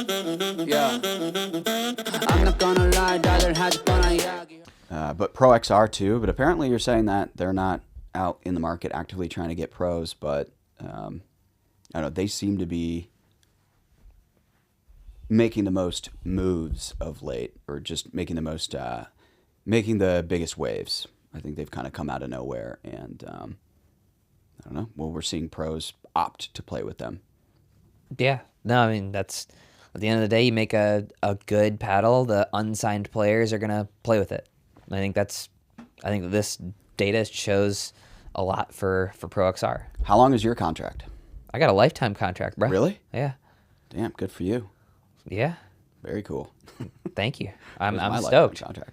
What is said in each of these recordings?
Yeah. I'm not gonna lie, rather had fun, but Pro XR too. But apparently, you're saying that they're not out in the market actively trying to get pros. But I don't know. They seem to be making the most moves of late, or just making the most, making the biggest waves. I think they've kind of come out of nowhere, and I don't know. Well, we're seeing pros opt to play with them. Yeah. No, I mean, that's at the end of the day, you make a good paddle, the unsigned players are going to play with it. I think this data shows a lot for Pro XR. How long is your contract? I got a lifetime contract, bro. Really? Yeah. Damn, good for you. Yeah. Very cool. Thank you. I'm My stoked. lifetime contract.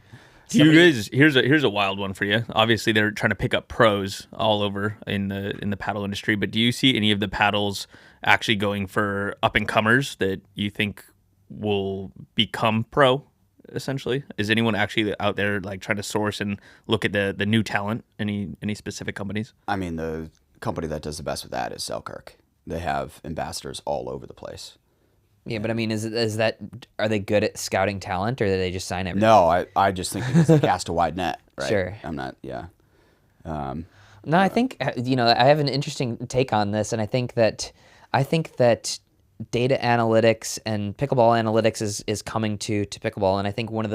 Do you guys, here's a wild one for you. Obviously, they're trying to pick up pros all over in the paddle industry. But do you see any of the paddles actually going for up and comers that you think will become pro? Essentially, is anyone actually out there like trying to source and look at the new talent? Any specific companies? I mean, the company that does the best with that is Selkirk. They have ambassadors all over the place. Yeah, but I mean, are they good at scouting talent, or do they just sign everyone? No, I just think because they cast a wide net, right? Sure. I'm not, yeah. No, I think, I have an interesting take on this, and I think that data analytics and pickleball analytics is coming to pickleball, and I think one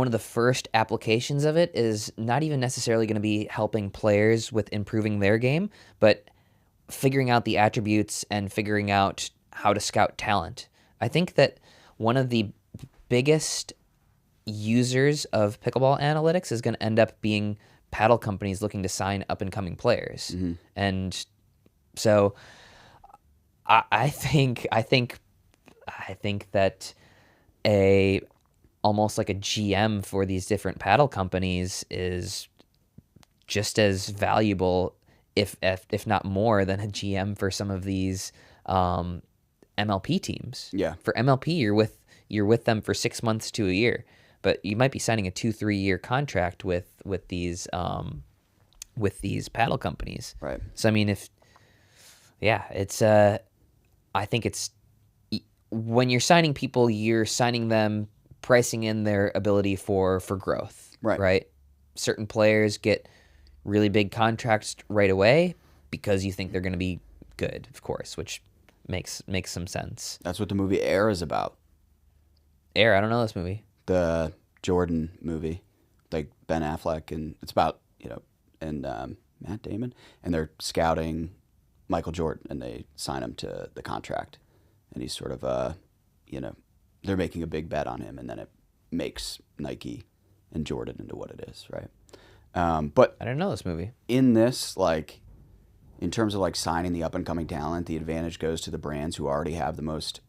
of the first applications of it is not even necessarily going to be helping players with improving their game, but figuring out the attributes and figuring out how to scout talent. I think that one of the biggest users of pickleball analytics is going to end up being paddle companies looking to sign up and coming players. Mm-hmm. And so I think that almost like a GM for these different paddle companies is just as valuable, if not more, than a GM for some of these MLP teams. Yeah. For MLP, you're with them for 6 months to a year, but you might be signing a 2-3 year contract with these paddle companies. Right. So I mean, I think it's when you're signing people, you're signing them pricing in their ability for growth. Right. Right. Certain players get really big contracts right away because you think they're going to be good, of course, which makes some sense. That's what the movie Air is about. Air, I don't know this movie. The Jordan movie, like Ben Affleck, and it's about, and Matt Damon, and they're scouting Michael Jordan, and they sign him to the contract, and he's sort of, they're making a big bet on him, and then it makes Nike and Jordan into what it is, right? But I don't know this movie. In this, like, in terms of like signing the up and coming talent, the advantage goes to the brands who already have the most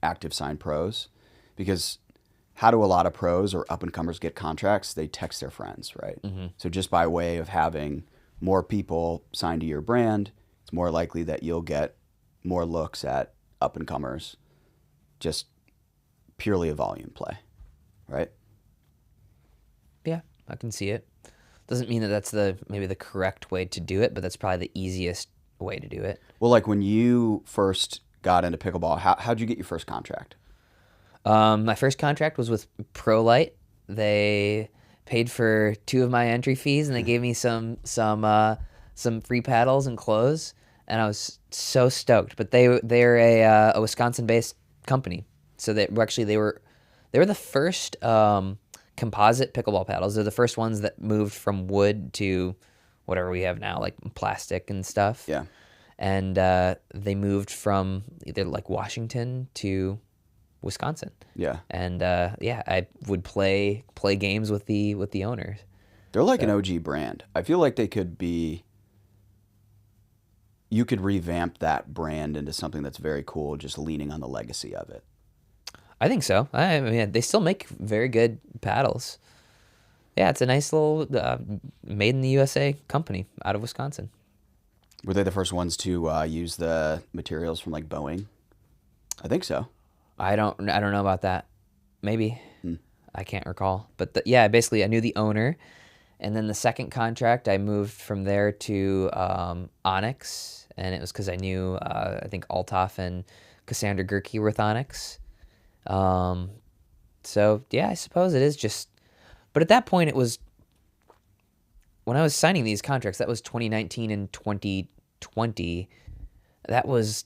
active signed pros, because how do a lot of pros or up and comers get contracts? They text their friends, right? Mm-hmm. So just by way of having more people signed to your brand, it's more likely that you'll get more looks at up and comers, just purely a volume play, right? Yeah, I can see it. Doesn't mean that that's maybe the correct way to do it, but that's probably the easiest way to do it. Well, like when you first got into pickleball, how'd you get your first contract? My first contract was with Prite. They paid for 2 of my entry fees, and they gave me some free paddles and clothes, and I was so stoked. But they're a Wisconsin-based company, so they were the first composite pickleball paddles. They're the first ones that moved from wood to whatever we have now, like plastic and stuff. Yeah. And they moved from either like Washington to Wisconsin. Yeah. And I would play games with the owners. They're like an OG brand. I feel like you could revamp that brand into something that's very cool, just leaning on the legacy of it. I think so. I mean, they still make very good paddles. Yeah, it's a nice little made in the USA company out of Wisconsin. Were they the first ones to use the materials from like Boeing? I think so. I don't know about that. Maybe. I can't recall. But basically I knew the owner, and then the second contract I moved from there to Onyx, and it was because I knew I think Althoff and Cassandra Gerke were with Onyx. So yeah, I suppose it is just. But at that point, it was when I was signing these contracts. That was 2019 and 2020. That was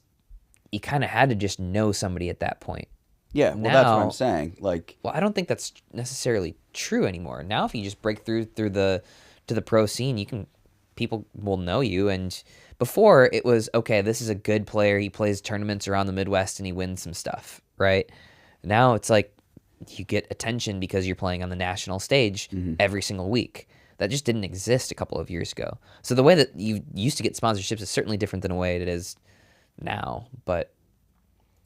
you kind of had to just know somebody at that point. Yeah, well, Now, that's what I'm saying. Like, well, I don't think that's necessarily true anymore. Now, if you just break through the pro scene, people will know you. And before it was okay, this is a good player. He plays tournaments around the Midwest and he wins some stuff, right? Now it's like you get attention because you're playing on the national stage every single week. That just didn't exist a couple of years ago. So the way that you used to get sponsorships is certainly different than the way it is now. But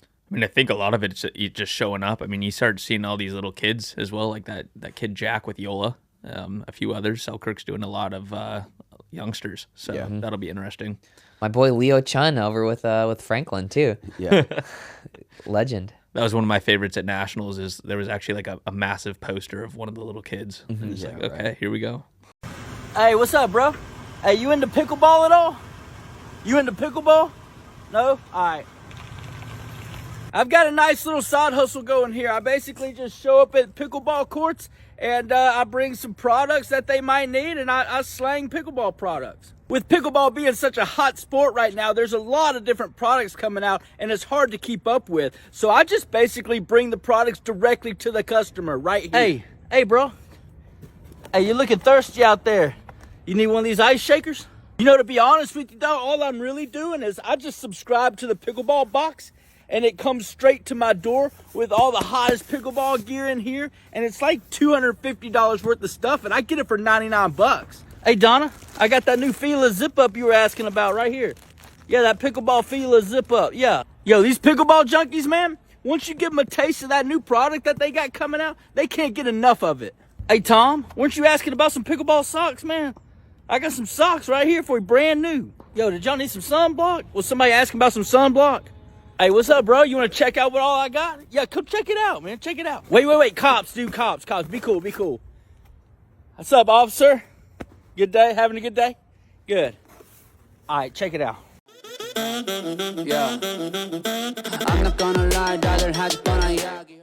I mean, I think a lot of it's just showing up. I mean, you start seeing all these little kids as well, like that kid Jack with Yola, a few others. Selkirk's doing a lot of youngsters, so that'll be interesting. my boy Leo Chun over with Franklin too. yeah. Legend. That was one of my favorites at Nationals. Is there was actually like a massive poster of one of the little kids, and it's like, okay, here we go. Hey, what's up, bro? Hey, you into pickleball at all? You into pickleball? No? All right. I've got a nice little side hustle going here. I basically just show up at pickleball courts and I bring some products that they might need, and I slang pickleball products. With pickleball being such a hot sport right now, there's a lot of different products coming out and it's hard to keep up with. So I just basically bring the products directly to the customer right here. Hey, bro. Hey, you're looking thirsty out there. You need one of these ice shakers? You know, to be honest with you, though, all I'm really doing is I just subscribe to the pickleball box, and it comes straight to my door with all the hottest pickleball gear in here, and it's like $250 worth of stuff, and I get it for 99 bucks. Hey, Donna, I got that new Fila zip-up you were asking about right here. Yeah, that pickleball Fila zip-up, yeah. Yo, these pickleball junkies, man, once you give them a taste of that new product that they got coming out, they can't get enough of it. Hey, Tom, weren't you asking about some pickleball socks, man? I got some socks right here for you, brand new. Yo, did y'all need some sunblock? Was somebody asking about some sunblock? Hey, what's up, bro? You want to check out what all I got? Yeah, come check it out, man. Check it out. Wait. Cops, dude. Cops. Be cool. What's up, officer? Good day? Having a good day? Good. All right, check it out. Yeah. I'm not gonna lie, rather had fun on Yagi.